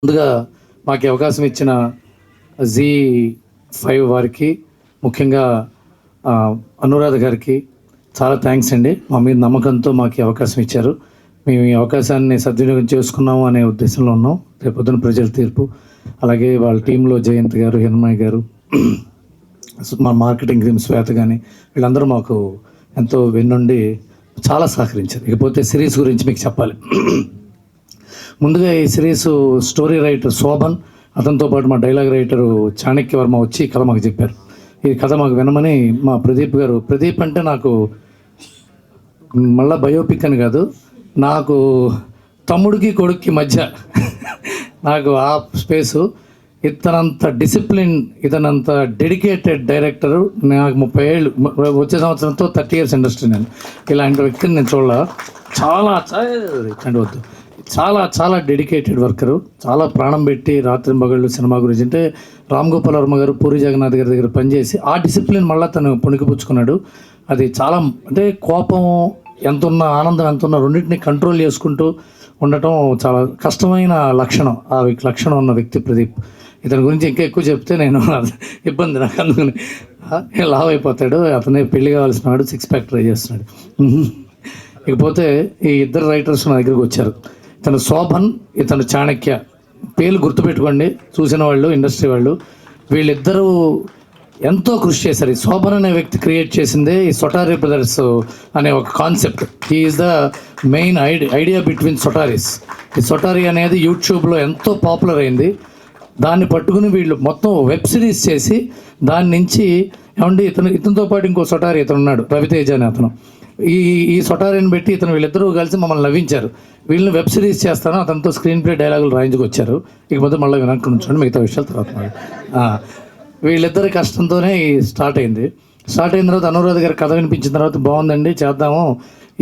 ముందుగా మాకు అవకాశం ఇచ్చిన జీ5 వారికి, ముఖ్యంగా అనురాధ గారికి చాలా థ్యాంక్స్ అండి. మా మీద నమ్మకంతో మాకు అవకాశం ఇచ్చారు. మేము ఈ అవకాశాన్ని సద్వినియోగం చేసుకున్నాము అనే ఉద్దేశంలో ఉన్నాం. రేపు పొద్దున ప్రజల తీర్పు. అలాగే వాళ్ళ టీంలో జయంత్ గారు, హిరణ్మయ్య గారు, మా మార్కెటింగ్ టీమ్ శ్వేత కానీ వీళ్ళందరూ మాకు ఎంతో వెన్నుండి చాలా సహకరించారు. ఇకపోతే సిరీస్ గురించి మీకు చెప్పాలి. ముందుగా ఈ సిరీస్ స్టోరీ రైటర్ శోభన్, అతనితో పాటు మా డైలాగ్ రైటరు చాణక్య వర్మ వచ్చి కథ మాకు చెప్పారు. ఈ కథ మాకు వినమని మా ప్రదీప్ గారు, ప్రదీప్ అంటే నాకు మళ్ళీ బయోపిక్ అని కాదు, నాకు తమ్ముడికి కొడుక్కి మధ్య నాకు ఆ స్పేసు. ఇతనంత డిసిప్లిన్, ఇతనంత డెడికేటెడ్ డైరెక్టరు నాకు 30 ఏళ్ళు, వచ్చే సంవత్సరంతో 30 years ఇండస్ట్రీ. నేను ఇలాంటి వ్యక్తిని నేను చూడాల. చాలా వద్దు, చాలా చాలా డెడికేటెడ్ వర్కరు, చాలా ప్రాణం పెట్టి రాత్రి మగళ్ళు సినిమా గురించి. అంటే రామ్ గోపాల్ వర్మ గారు, పూరి జగన్నాథ్ గారి దగ్గర పనిచేసి ఆ డిసిప్లిన్ మళ్ళీ తను పుణికిపుచ్చుకున్నాడు. అది చాలా, అంటే కోపం ఎంతున్నా, ఆనందం ఎంతున్నా రెండింటిని కంట్రోల్ చేసుకుంటూ ఉండటం చాలా కష్టమైన లక్షణం. ఆ లక్షణం ఉన్న వ్యక్తి ప్రదీప్. ఇతని గురించి ఇంకా ఎక్కువ చెప్తే నేను ఇబ్బంది, నాకు అందుకని లావ్ అయిపోతాడు. అతనే పెళ్లి కావాల్సిన వాడు, 6 pack ట్రై చేస్తున్నాడు. ఇకపోతే ఈ ఇద్దరు రైటర్స్ నా దగ్గరికి వచ్చారు. ఇతను శోభన్, ఇతను చాణక్య. పేర్లు గుర్తుపెట్టుకోండి చూసిన వాళ్ళు, ఇండస్ట్రీ వాళ్ళు. వీళ్ళిద్దరూ ఎంతో కృషి చేశారు. ఈ శోభన్ అనే వ్యక్తి క్రియేట్ చేసిందే ఈ సొటారీ బ్రదర్స్ అనే ఒక concept. He is the main idea between సొటారీస్. ఈ సొటారీ అనేది యూట్యూబ్లో ఎంతో పాపులర్ అయింది. దాన్ని పట్టుకుని వీళ్ళు మొత్తం వెబ్ సిరీస్ చేసి దాని నుంచి ఏమండి ఇతనితో పాటు ఇంకో సొటారీ ఇతను ఉన్నాడు, రవితేజ అని అతను. ఈ సొటారీని పెట్టి వీళ్ళిద్దరూ కలిసి మమ్మల్ని నవ్వించారు. వీళ్ళని వెబ్ సిరీస్ చేస్తాను, అతనితో స్క్రీన్ ప్లే డైలాగులు రాయించుకొచ్చారు. ఇకపోతే మళ్ళీ వెనక్కి నుంచోండి, మిగతా విషయాలు తర్వాత. వీళ్ళిద్దరి కష్టంతోనే స్టార్ట్ అయింది. స్టార్ట్ అయిన తర్వాత అనురాధ గారి కథ వినిపించిన తర్వాత బాగుందండి చేద్దాము.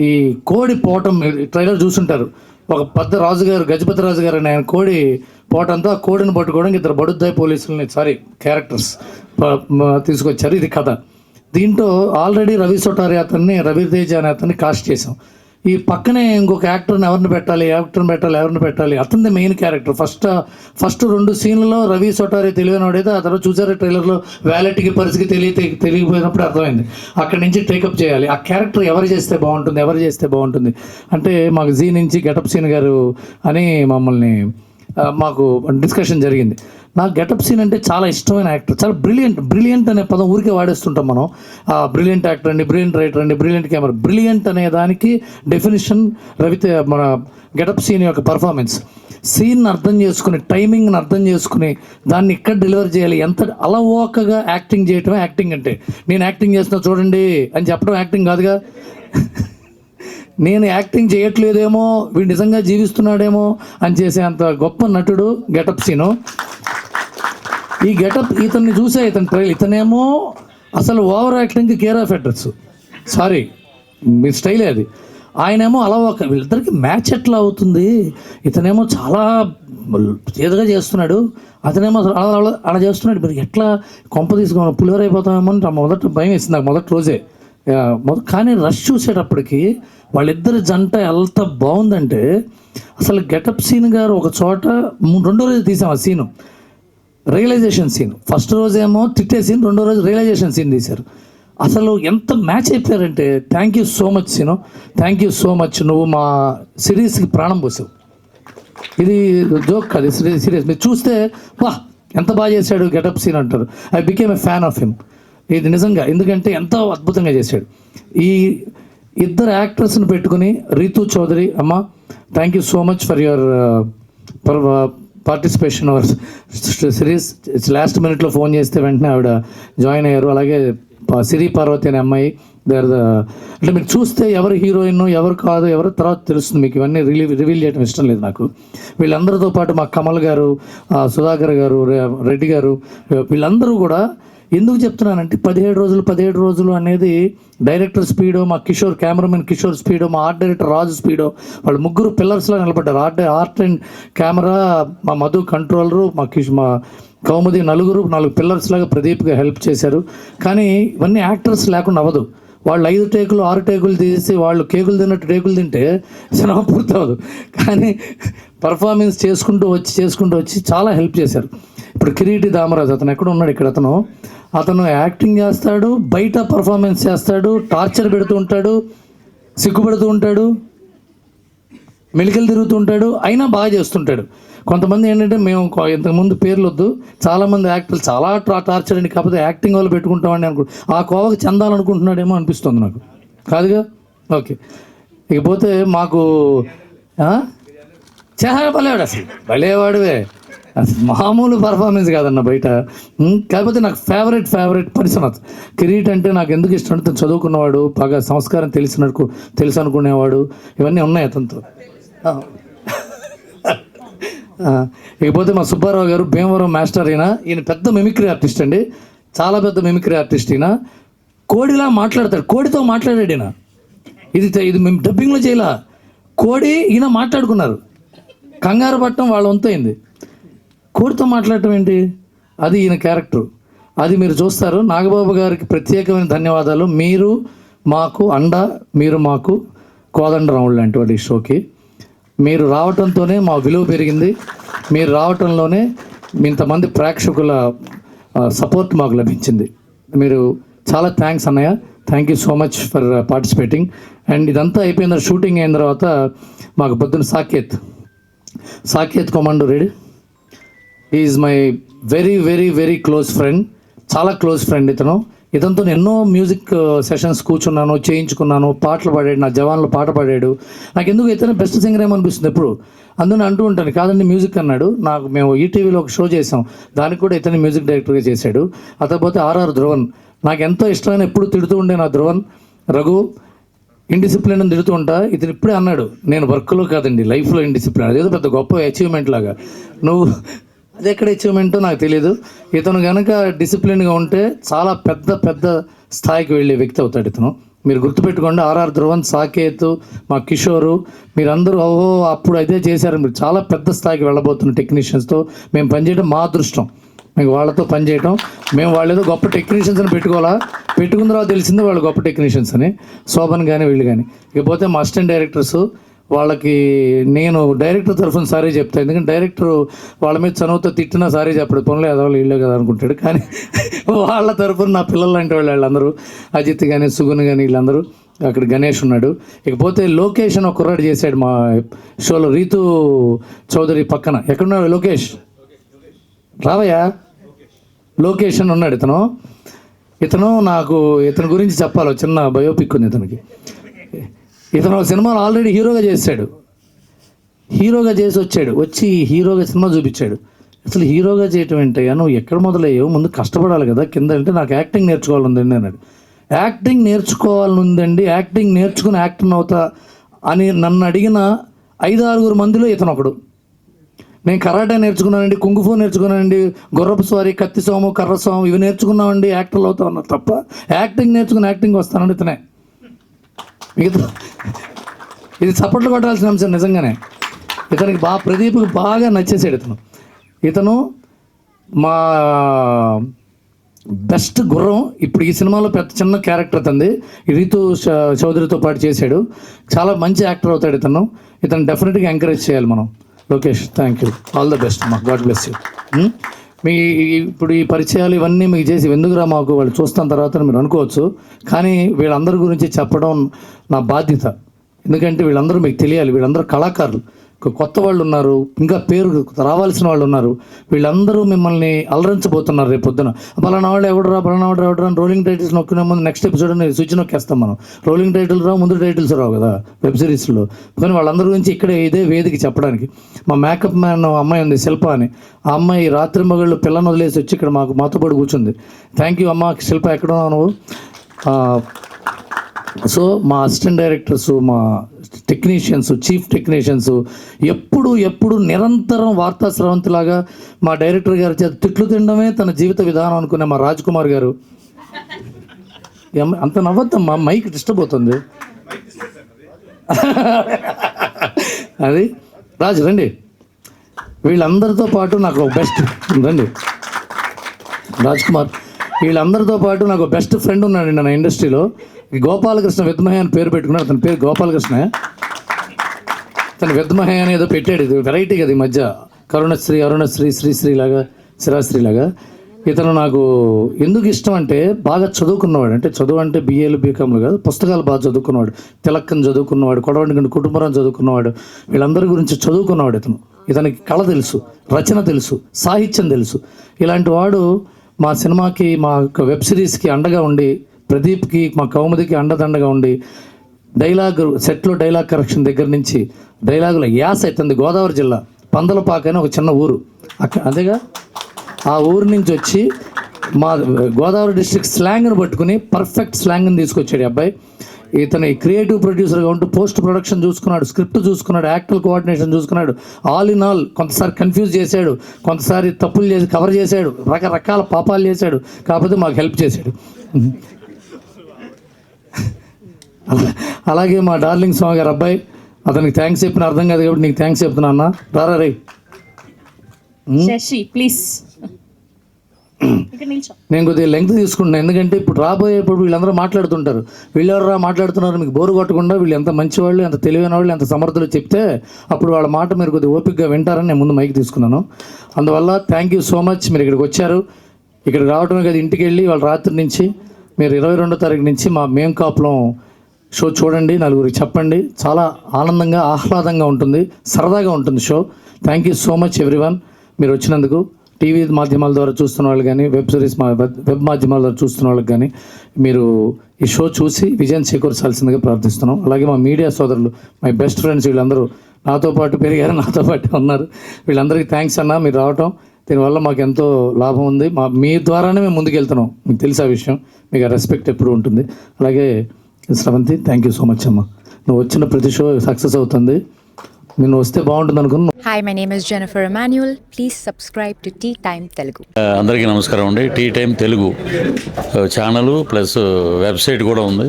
ఈ కోడి పోవటం ట్రైలర్ చూసుంటారు. ఒక పెద్ద రాజుగారు, గజపతి రాజు గారు అని ఆయన కోడి పోవటంతో ఆ కోడిని పట్టుకోవడానికి ఇద్దరు బడుద్దాయి పోలీసులని, క్యారెక్టర్స్ తీసుకొచ్చారు. ఇది కథ. దీంట్లో ఆల్రెడీ రవి సొటారి అతన్ని, రవితేజ అనే అతన్ని కాస్ట్ చేసాం. ఈ పక్కనే ఇంకొక యాక్టర్ని ఎవరిని పెట్టాలి, అతనిది మెయిన్ క్యారెక్టర్. ఫస్ట్ 2 సీన్లలో రవి సొటారి తెలియనివాడైతే, ఆ తర్వాత చూసారా ట్రైలర్లో వ్యాలెట్కి పరిస్థితి తెలియకపోయినప్పుడు అర్థమైంది. అక్కడి నుంచి టేకప్ చేయాలి. ఆ క్యారెక్టర్ ఎవరు చేస్తే బాగుంటుంది అంటే మాకు జీ నుంచి గెటప్ సీన్ గారు అని మాకు డిస్కషన్ జరిగింది. నాకు గెటప్ సీన్ అంటే చాలా ఇష్టమైన యాక్టర్, చాలా బ్రిలియంట్ అనే పదం ఊరికే వాడేస్తుంటాం మనం. బ్రిలియంట్ యాక్టర్ అండి, బ్రిలియంట్ రైటర్ అండి, బ్రిలియంట్ కెమెరా. బ్రిలియంట్ అనే దానికి డెఫినేషన్ మన గెటప్ సీన్ యొక్క పర్ఫార్మెన్స్. సీన్ అర్థం చేసుకుని, టైమింగ్ని అర్థం చేసుకుని దాన్ని ఇక్కడ డెలివర్ చేయాలి. ఎంత అలవోకగా యాక్టింగ్ చేయటమే యాక్టింగ్ అంటే. నేను యాక్టింగ్ చేస్తున్నా చూడండి అని చెప్పడం యాక్టింగ్ కాదుగా. నేను యాక్టింగ్ చేయట్లేదేమో, వీడు నిజంగా జీవిస్తున్నాడేమో అని చేసే అంత గొప్ప నటుడు గెటప్ సీను. ఈ గెటప్ ఇతన్ని చూసే ఇతనేమో అసలు ఓవర్ యాక్టింగ్కి కేర్ ఆఫ్ అడ్రస్. సారీ, మీ స్టైలే అది. ఆయనేమో అలా వీళ్ళిద్దరికి మ్యాచ్ ఎట్లా అవుతుంది? ఇతనేమో చాలా ఏదగా చేస్తున్నాడు, అతనేమో అలా చేస్తున్నాడు. మరి ఎట్లా కొంప తీసుకుని పులిహోర అయిపోతామేమో అని మొదట భయం వేసింది నాకు మొదటి రోజే. కానీ రష్ చూసేటప్పటికి వాళ్ళిద్దరి జంట ఎంత బాగుందంటే, అసలు గెటప్ సీన్ గారు ఒక చోట 2వ రోజు తీసాం ఆ సీను, రియలైజేషన్ సీన్. ఫస్ట్ రోజేమో తిట్టే సీన్, 2వ రోజు రియలైజేషన్ సీన్ తీశారు. అసలు ఎంత మ్యాచ్ అయిపోయారంటే, thank you so much Seenu, thank you so much. నువ్వు మా సిరీస్కి ప్రాణం పోసావు. ఇది జోక్ కాదు, సీరియస్. మీరు చూస్తే వా ఎంత బాగా చేశాడు గెటప్ సీన్ అంటారు. I became a fan of him. ఇది నిజంగా, ఎందుకంటే ఎంతో అద్భుతంగా చేశాడు. ఈ ఇద్దరు యాక్టర్స్ని పెట్టుకుని, రీతు చౌదరి అమ్మ, thank you so much for your participation our series. Last మినిట్లో ఫోన్ చేస్తే వెంటనే ఆవిడ జాయిన్ అయ్యారు. అలాగే సిరి పార్వతి అనే అమ్మాయి, అంటే మీకు చూస్తే ఎవరు హీరోయిన్ ఎవరు కాదు ఎవరు తర్వాత తెలుస్తుంది మీకు. ఇవన్నీ రివీల్ చేయడం ఇష్టం లేదు నాకు. వీళ్ళందరితో పాటు మా కమల్ గారు, సుధాకర్ గారు, రెడ్డి గారు, వీళ్ళందరూ కూడా. ఎందుకు చెప్తున్నానంటే 17 రోజులు అనేది డైరెక్టర్ స్పీడో, మా కెమెరామెన్ కిషోర్ స్పీడో, మా ఆర్ట్ డైరెక్టర్ రాజు స్పీడో, వాళ్ళు ముగ్గురు పిల్లర్స్లో నిలబడ్డారు. ఆర్ట్ అండ్ కెమెరా, మా మధు కంట్రోలరు, మా కౌముది, 4 పిల్లర్స్ లాగా ప్రదీప్గా హెల్ప్ చేశారు. కానీ ఇవన్నీ యాక్టర్స్ లేకుండా అవ్వదు. వాళ్ళు 5 టేకులు 6 టేకులు తీసి వాళ్ళు కేకులు తిన్నట్టు టేకులు తింటే సినిమా పూర్తవదు. కానీ పర్ఫార్మెన్స్ చేసుకుంటూ వచ్చి చాలా హెల్ప్ చేశారు. ఇప్పుడు కిరీటి దామరాజు అతను ఎక్కడ ఉన్నాడు, ఇక్కడ అతను యాక్టింగ్ చేస్తాడు, బయట పర్ఫార్మెన్స్ చేస్తాడు, టార్చర్ పెడుతూ ఉంటాడు, సిగ్గుపడుతూ ఉంటాడు, మెలికలు తిరుగుతూ ఉంటాడు, అయినా బాగా చేస్తుంటాడు. కొంతమంది ఏంటంటే మేము ఇంతకుముందు పేర్లు వద్దు, చాలామంది యాక్టర్లు చాలా టార్చర్ అండి, కాకపోతే యాక్టింగ్ వాళ్ళు పెట్టుకుంటామని ఆ కోవకు చెందాలనుకుంటున్నాడేమో అనిపిస్తుంది నాకు. కాదుగా? ఓకే. ఇకపోతే మాకు చాలా భలేవాడు, అసలు భలేవాడువే, అసలు మామూలు పర్ఫార్మెన్స్ కాదన్న బయట. కాకపోతే నాకు ఫేవరెట్ పర్సన్ అతను. కిరీట్ అంటే నాకు ఎందుకు ఇష్టం అంటే చదువుకున్నవాడు, బాగా సంస్కారం తెలుసు అనుకునేవాడు, ఇవన్నీ ఉన్నాయి అతనితో. ఇకపోతే మా సుబ్బారావు గారు భీమవరం మాస్టర్. ఈయన పెద్ద మిమిక్రీ ఆర్టిస్ట్ అండి, చాలా పెద్ద మిమిక్రీ ఆర్టిస్ట్. ఈయన కోడిలా మాట్లాడతాడు, కోడితో మాట్లాడాడు ఈయన. ఇది మేము డబ్బింగ్లో చేయలా, కోడి ఈయన మాట్లాడుకున్నారు, కంగారు పట్టడం వాళ్ళ వంతైంది, కోడితో మాట్లాడటం ఏంటి, అది ఈయన క్యారెక్టర్. అది మీరు చూస్తారు. నాగబాబు గారికి ప్రత్యేకమైన ధన్యవాదాలు. మీరు మాకు అండ, మీరు మాకు కోదండరాముడు లాంటి వాడు. ఈ షోకి మీరు రావటంతోనే మా విలువ పెరిగింది, మీరు రావటంలోనే ఇంతమంది ప్రేక్షకుల సపోర్ట్ మాకు లభించింది. మీరు చాలా థ్యాంక్స్ అన్నయ్య, thank you so much for participating. And ఇదంతా అయిపోయిన షూటింగ్ అయిన తర్వాత మాకు పొద్దున్న Saketh Komanduri ready. Is my very close friend, చాలా క్లోజ్ ఫ్రెండ్. ఇతనితో ఎన్నో మ్యూజిక్ సెషన్స్ కూర్చున్నాను, చేయించుకున్నాను, పాటలు పాడాడు, నా జవాన్లో పాట పాడాడు. నాకు ఎందుకు ఇతనే బెస్ట్ సింగర్ ఏమనిపిస్తుంది ఎప్పుడు, అందుకని అంటూ ఉంటాను. కాదండి మ్యూజిక్ అన్నాడు. మేము ఈటీవీలో ఒక షో చేసాం, దానికి కూడా ఇతని మ్యూజిక్ డైరెక్టర్గా చేశాడు. అతకపోతే ఆర్ఆర్ ధ్రువన్, నాకు ఎంతో ఇష్టమైన, ఎప్పుడు తిడుతూ ఉండే నా ధ్రువన్. రఘు ఇండిసిప్లిన్ అని తిడుతూ ఉంటా, ఇతను ఇప్పుడే అన్నాడు, నేను వర్క్లో కాదండి లైఫ్లో ఇండిసిప్లిన్, అదేదో పెద్ద గొప్ప అచీవ్మెంట్ లాగా. నువ్వు అది ఎక్కడ అచీవ్మెంటో నాకు తెలియదు. ఇతను కనుక డిసిప్లిన్గా ఉంటే చాలా పెద్ద స్థాయికి వెళ్ళే వ్యక్తి అవుతాడు ఇతను. మీరు గుర్తుపెట్టుకోండి, ఆర్ఆర్ ధ్రువన్, సాకేత్, మా కిషోరు, మీరందరూ అప్పుడు అదే చేశారు. మీరు చాలా పెద్ద స్థాయికి వెళ్ళబోతున్న టెక్నీషియన్స్తో మేము పనిచేయడం మా అదృష్టం. మీకు వాళ్ళతో పనిచేయటం, మేము వాళ్ళు ఏదో గొప్ప టెక్నీషియన్స్ అని పెట్టుకున్న తర్వాత తెలిసింది వాళ్ళు గొప్ప టెక్నీషియన్స్ అని. శోభన్ కానీ వీళ్ళు కానీ. ఇకపోతే మా అసిస్టెంట్ డైరెక్టర్స్, వాళ్ళకి నేను డైరెక్టర్ తరఫున సారీ చెప్తాను, ఎందుకంటే డైరెక్టర్ వాళ్ళ మీద చనువుతో తిట్టినా సారీ చెప్పడు, పనులు ఏదో వీళ్ళే కదా అనుకుంటాడు. కానీ వాళ్ళ తరఫున నా పిల్లలు లాంటి వాళ్ళందరూ, అజిత్ కానీ సుగున్ కానీ వీళ్ళందరూ, అక్కడ గణేష్ ఉన్నాడు. ఇకపోతే లోకేష్ అని ఒక కుర్రాడు చేశాడు మా షోలో, రీతు చౌదరి పక్కన. ఎక్కడున్నాడు లోకేష్? రావయ్యా. లోకేష్ అని ఉన్నాడు ఇతను నాకు ఇతని గురించి చెప్పాలి, చిన్న బయోపిక్ ఉంది ఇతనికి. ఇతను ఒక సినిమాలో ఆల్రెడీ హీరోగా చేశాడు, వచ్చి హీరోగా సినిమా చూపించాడు. అసలు హీరోగా చేయటం ఏంటయ్యా, నువ్వు ఎక్కడ మొదలయ్యావు, ముందు కష్టపడాలి కదా కింద. అంటే నాకు యాక్టింగ్ నేర్చుకోవాలందండి అన్నాడు. యాక్టింగ్ నేర్చుకోవాలనుందండి, యాక్టింగ్ నేర్చుకుని యాక్టర్ అవుతా అని నన్ను అడిగిన 5-6 మందిలో ఇతను ఒకడు. నేను కరాటే నేర్చుకున్నానండి, కుంగుఫూ నేర్చుకున్నానండి, గుర్రపు స్వారీ, కత్తి సోము, కర్ర సోము, ఇవి నేర్చుకున్నామండి, యాక్టర్లు అవుతా ఉన్నారు తప్ప యాక్టింగ్ నేర్చుకుని యాక్టింగ్ వస్తానండి ఇతనే. మిగతా ఇది చప్పట్లు కొట్టాల్సిన అంశం నిజంగానే. ఇతనికి ప్రదీప్కి బాగా నచ్చేసాడు ఇతను మా బెస్ట్ గుర్రం. ఇప్పుడు ఈ సినిమాలో పెద్ద చిన్న క్యారెక్టర్ అతంది, రీతు చౌదరితో పాటు చేశాడు. చాలా మంచి యాక్టర్ అవుతాడు ఇతను డెఫినెట్గా ఎంకరేజ్ చేయాలి మనం. Lokesh, thank you, all the best మా, గాడ్ బ్లెస్ యూ. మీ ఇప్పుడు ఈ పరిచయాలు ఇవన్నీ మీకు చేసి ఎందుకురా మాకు, వాళ్ళు చూస్తున్న తర్వాత మీరు అనుకోవచ్చు, కానీ వీళ్ళందరి గురించి చెప్పడం నా బాధ్యత. ఎందుకంటే వీళ్ళందరూ మీకు తెలియాలి, వీళ్ళందరూ కళాకారులు. కొత్త వాళ్ళు ఉన్నారు, ఇంకా పేరు రావాల్సిన వాళ్ళు ఉన్నారు. వీళ్ళందరూ మిమ్మల్ని అలరించబోతున్నారు రేపు పొద్దున. పలానా వాళ్ళు ఎవడరా అని రోలింగ్ టైటిల్స్ నొక్కిన ముందు నెక్స్ట్ ఎపిసోడ్ స్విచ్ నొక్కేస్తాం మనం. రోలింగ్ టైటిల్ రావు, ముందు టైటిల్స్ రావు కదా వెబ్ సిరీస్లో. కానీ వాళ్ళందరి గురించి ఇక్కడే ఇదే వేదిక చెప్పడానికి. మా మేకప్ మ్యాన్ అమ్మాయి ఉంది శిల్ప అని, ఆ అమ్మాయి రాత్రి మగళ్ళు పిల్లని వదిలేసి వచ్చి ఇక్కడ మాతో పాటు కూర్చుంది. థ్యాంక్ యూ అమ్మ. శిల్ప, ఎక్కడున్నావు నువ్వు? సో మా అసిస్టెంట్ డైరెక్టర్స్, మా టెక్నీషియన్స్, చీఫ్ టెక్నీషియన్స్ ఎప్పుడు నిరంతరం వార్తా స్రవంతిలాగా మా డైరెక్టర్ గారి చేత తిట్లు తినడమే తన జీవిత విధానం అనుకునే మా రాజ్ కుమార్ గారు. అంత నవ్వద్దమ్మా, మైక్ డిస్టర్బ్ అవుతుంది. అది రాజు రండి. వీళ్ళందరితో పాటు నాకు ఒక బెస్ట్ రండి రాజ్ కుమార్, వీళ్ళందరితో పాటు నాకు బెస్ట్ ఫ్రెండ్ ఉన్నాడండి నా ఇండస్ట్రీలో. గోపాలకృష్ణ విద్మహే అని పేరు పెట్టుకున్నాడు. అతని పేరు గోపాలకృష్ణ. తను విద్మహే అని ఏదో పెట్టాడు. ఇది వెరైటీ కదా ఈ మధ్య. కరుణశ్రీ, అరుణశ్రీ, శ్రీశ్రీ లాగా, శిరాశ్రీ లాగా. ఇతను నాకు ఎందుకు ఇష్టం అంటే బాగా చదువుకున్నవాడు. అంటే చదువు అంటే బిఏలు బీకామ్లు కాదు, పుస్తకాలు బాగా చదువుకున్నవాడు. తిలక్కని చదువుకున్నవాడు, కొడవటిగంటి కుటుంబరావు చదువుకున్నవాడు. వీళ్ళందరి గురించి చదువుకున్నవాడు ఇతను. ఇతనికి కళ తెలుసు, రచన తెలుసు, సాహిత్యం తెలుసు. ఇలాంటి వాడు మా సినిమాకి, మా వెబ్ సిరీస్కి అండగా ఉండి, ప్రదీప్కి, మా కౌముదికి అండదండగా ఉండి, డైలాగ్ సెట్లో డైలాగ్ కరెక్షన్ దగ్గర నుంచి డైలాగుల యాస అవుతుంది. గోదావరి జిల్లా పందలపాక అని ఒక చిన్న ఊరు, అక్కడ అదేగా, ఆ ఊరు నుంచి వచ్చి మా గోదావరి డిస్ట్రిక్ట్ స్లాంగ్ని పట్టుకుని పర్ఫెక్ట్ స్లాంగ్ని తీసుకొచ్చాడు ఈ అబ్బాయి. ఇతని క్రియేటివ్ ప్రొడ్యూసర్గా ఉంటూ పోస్ట్ ప్రొడక్షన్ చూసుకున్నాడు, స్క్రిప్ట్ చూసుకున్నాడు, యాక్టర్ కోఆర్డినేషన్ చూసుకున్నాడు. ఆల్ ఇన్ ఆల్ కొంతసారి కన్ఫ్యూజ్ చేశాడు, కొంతసారి తప్పులు చేసి కవర్ చేశాడు, రకరకాల పాపాలు చేశాడు. కాకపోతే మాకు హెల్ప్ చేశాడు. అలాగే మా డార్లింగ్ స్వామి గారు అబ్బాయి, అతనికి థ్యాంక్స్ చెప్పిన అర్థం కాదు కాబట్టి నీకు థ్యాంక్స్ చెప్తున్నా అన్న. రారా రే. శశి ప్లీజ్. నేను కొద్దిగా లెంగ్త్ తీసుకుంటున్నాను, ఎందుకంటే ఇప్పుడు రాబోయేప్పుడు వీళ్ళందరూ మాట్లాడుతుంటారు. వీళ్ళెవరా మాట్లాడుతున్నారు, మీకు బోరు కొట్టకుండా వీళ్ళు ఎంత మంచివాళ్ళు, ఎంత తెలివైన వాళ్ళు, ఎంత సమర్థులు చెప్తే అప్పుడు వాళ్ళ మాట మీరు కొద్దిగా ఓపికగా వింటారని నేను ముందు మైక్ తీసుకున్నాను. అందువల్ల థ్యాంక్ యూ సో మచ్. మీరు ఇక్కడికి వచ్చారు. ఇక్కడికి రావడమే కదా, ఇంటికి వెళ్ళి వాళ్ళ రాత్రి నుంచి మీరు 22వ తారీఖు నుంచి మా మేం కాపులం షో చూడండి, నలుగురికి చెప్పండి. చాలా ఆనందంగా, ఆహ్లాదంగా ఉంటుంది, సరదాగా ఉంటుంది show. Thank you so much everyone మీరు వచ్చినందుకు. టీవీ మాధ్యమాల ద్వారా చూస్తున్న వాళ్ళు కానీ, వెబ్ సిరీస్ వెబ్ మాధ్యమాల ద్వారా చూస్తున్న వాళ్ళకి కానీ మీరు ఈ షో చూసి విజయం చేకూర్చాల్సిందిగా ప్రార్థిస్తున్నాం. అలాగే మా మీడియా సోదరులు, మై బెస్ట్ ఫ్రెండ్స్, వీళ్ళందరూ నాతో పాటు పెరిగారు, నాతో పాటు ఉన్నారు. వీళ్ళందరికీ థ్యాంక్స్ అన్న, మీరు రావటం. దీనివల్ల మాకు ఎంతో లాభం ఉంది. మీ ద్వారానే మేము ముందుకెళ్తున్నాం. మీకు తెలిసే విషయం, మీకు ఆ రెస్పెక్ట్ ఎప్పుడు ఉంటుంది. అలాగే Sravanthi, thank you so much అమ్మ. నువ్వు వచ్చిన ప్రతి షో సక్సెస్ అవుతుంది. నేను వస్తే బాగుంటుంది అనుకున్నా. Hi, my name is Jennifer Emmanuel. Please subscribe to Tea Time Telugu. అందరికీ నమస్కారం అండి. Tea time Telugu channel plus website కూడా ఉంది.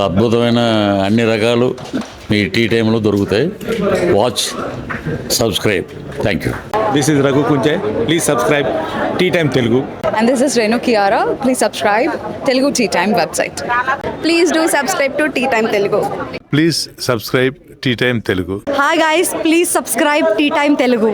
అద్భుతమైన అన్ని రకాలు మీ టీ టైంలో దొరుకుతాయి. Watch, subscribe. Thank you. This is Raghu Kunje. Please subscribe Tea Time Telugu. And this is Renu Kiara. Please subscribe Telugu Tea Time website. Please do subscribe to Tea Time Telugu. Please subscribe Tea Time Telugu. Hi guys, please subscribe Tea Time Telugu.